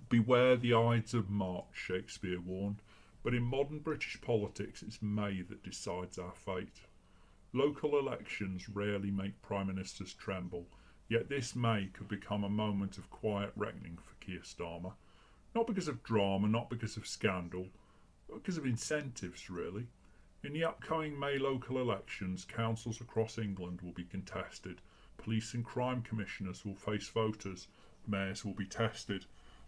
Beware the Ides of March, Shakespeare warned, but in modern British politics it's May that decides our fate. Local elections rarely make Prime Ministers tremble, yet this May could become a moment of quiet reckoning for Keir Starmer. Not because of drama, not because of scandal, but because of incentives, really. In the upcoming May local elections, councils across England will be contested. Police and crime commissioners will face voters. Mayors will be tested.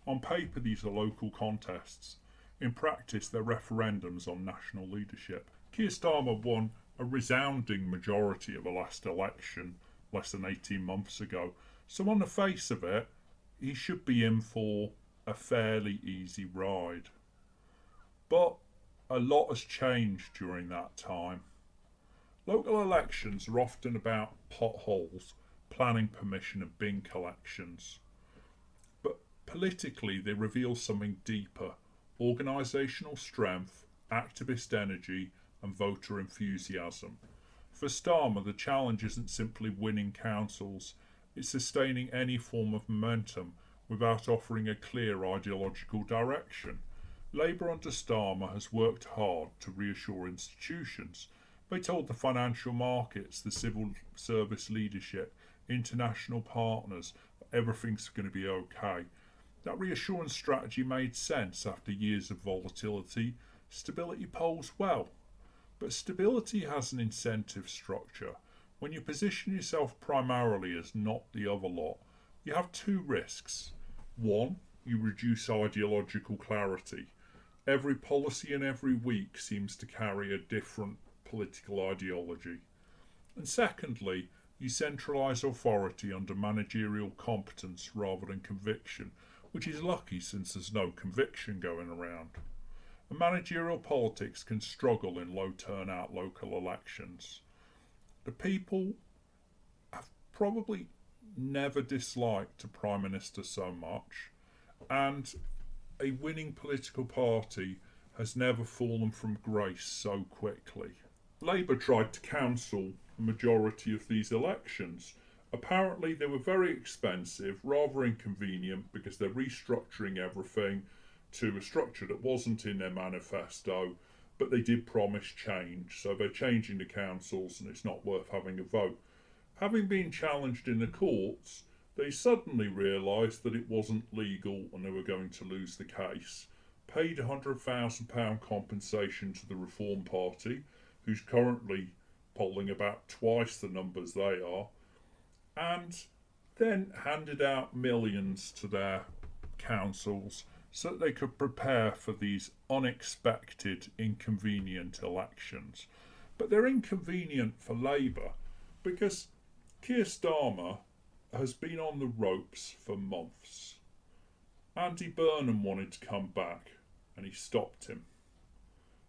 On paper, these are local contests. In practice, they're referendums on national leadership. Keir Starmer won a resounding majority at the last election, less than 18 months ago. So on the face of it, he should be in for a fairly easy ride. But a lot has changed during that time. Local elections are often about potholes, planning permission and bin collections. But politically they reveal something deeper: organisational strength, activist energy and voter enthusiasm. For Starmer, the challenge isn't simply winning councils, it's sustaining any form of momentum without offering a clear ideological direction. Labour under Starmer has worked hard to reassure institutions. They told the financial markets, the civil service leadership, international partners that everything's going to be okay. That reassurance strategy made sense after years of volatility. Stability polls well. But stability has an incentive structure. When you position yourself primarily as not the other lot, you have two risks. One, you reduce ideological clarity. Every policy and every week seems to carry a different political ideology. And secondly, you centralise authority under managerial competence rather than conviction, which is lucky since there's no conviction going around. And managerial politics can struggle in low turnout local elections. The people have probably never disliked a Prime Minister so much, and a winning political party has never fallen from grace so quickly. Labour tried to cancel the majority of these elections. Apparently they were very expensive, rather inconvenient, because they're restructuring everything to a structure that wasn't in their manifesto, but they did promise change, so they're changing the councils and it's not worth having a vote. Having been challenged in the courts, they suddenly realised that it wasn't legal and they were going to lose the case. Paid £100,000 compensation to the Reform Party, who's currently polling about twice the numbers they are, and then handed out millions to their councils so that they could prepare for these unexpected, inconvenient elections. But they're inconvenient for Labour because Keir Starmer has been on the ropes for months. Andy Burnham wanted to come back and he stopped him.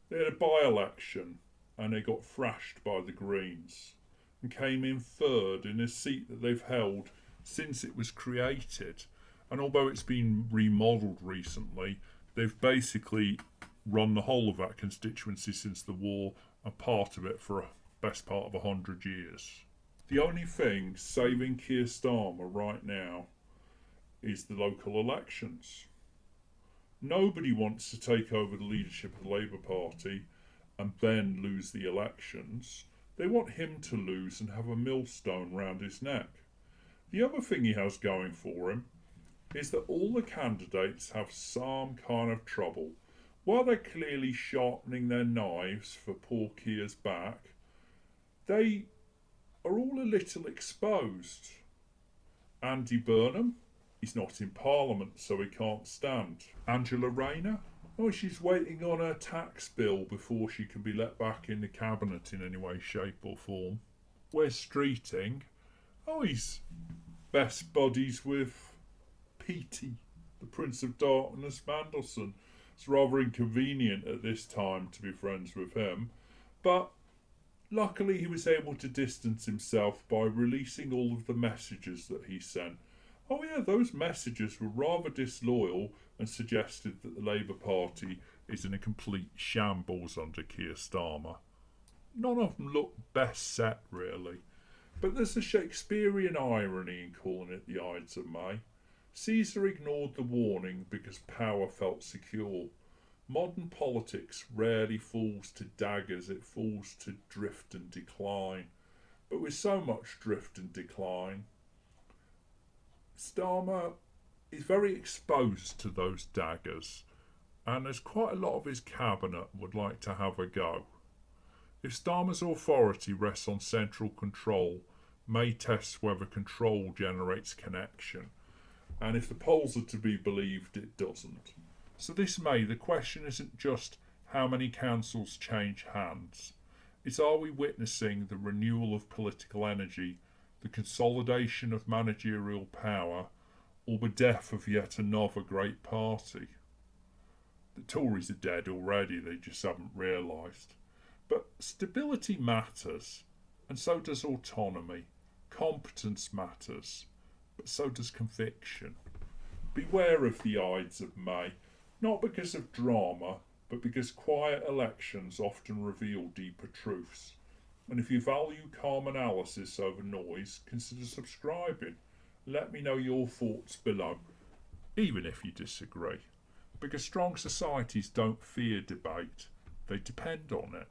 They had a by-election and they got thrashed by the Greens and came in third in a seat that they've held since it was created. And although it's been remodelled recently, they've basically run the whole of that constituency since the war and part of it for a best part of 100 years. The only thing saving Keir Starmer right now is the local elections. Nobody wants to take over the leadership of the Labour Party and then lose the elections. They want him to lose and have a millstone round his neck. The other thing he has going for him is that all the candidates have some kind of trouble. While they're clearly sharpening their knives for poor Keir's back, they are all a little exposed. Andy Burnham, he's not in Parliament, so he can't stand. Angela Rayner, oh, she's waiting on her tax bill before she can be let back in the cabinet in any way, shape or form. Wes Streeting, oh, he's best buddies with Petey, the Prince of Darkness Mandelson. It's rather inconvenient at this time to be friends with him, but luckily he was able to distance himself by releasing all of the messages that he sent. Oh yeah, those messages were rather disloyal and suggested that the Labour Party is in a complete shambles under Keir Starmer. None of them look best set really, but there's a Shakespearean irony in calling it the Ides of May. Caesar ignored the warning because power felt secure. Modern politics rarely falls to daggers, it falls to drift and decline. But with so much drift and decline, Starmer is very exposed to those daggers, and there's quite a lot of his cabinet would like to have a go. If Starmer's authority rests on central control, May tests whether control generates connection, and if the polls are to be believed, it doesn't. So this May, the question isn't just how many councils change hands. It's are we witnessing the renewal of political energy, the consolidation of managerial power, or the death of yet another great party? The Tories are dead already, they just haven't realised. But stability matters, and so does autonomy. Competence matters, but so does conviction. Beware of the Ides of May, not because of drama, but because quiet elections often reveal deeper truths. And if you value calm analysis over noise, consider subscribing. Let me know your thoughts below, even if you disagree. Because strong societies don't fear debate, they depend on it.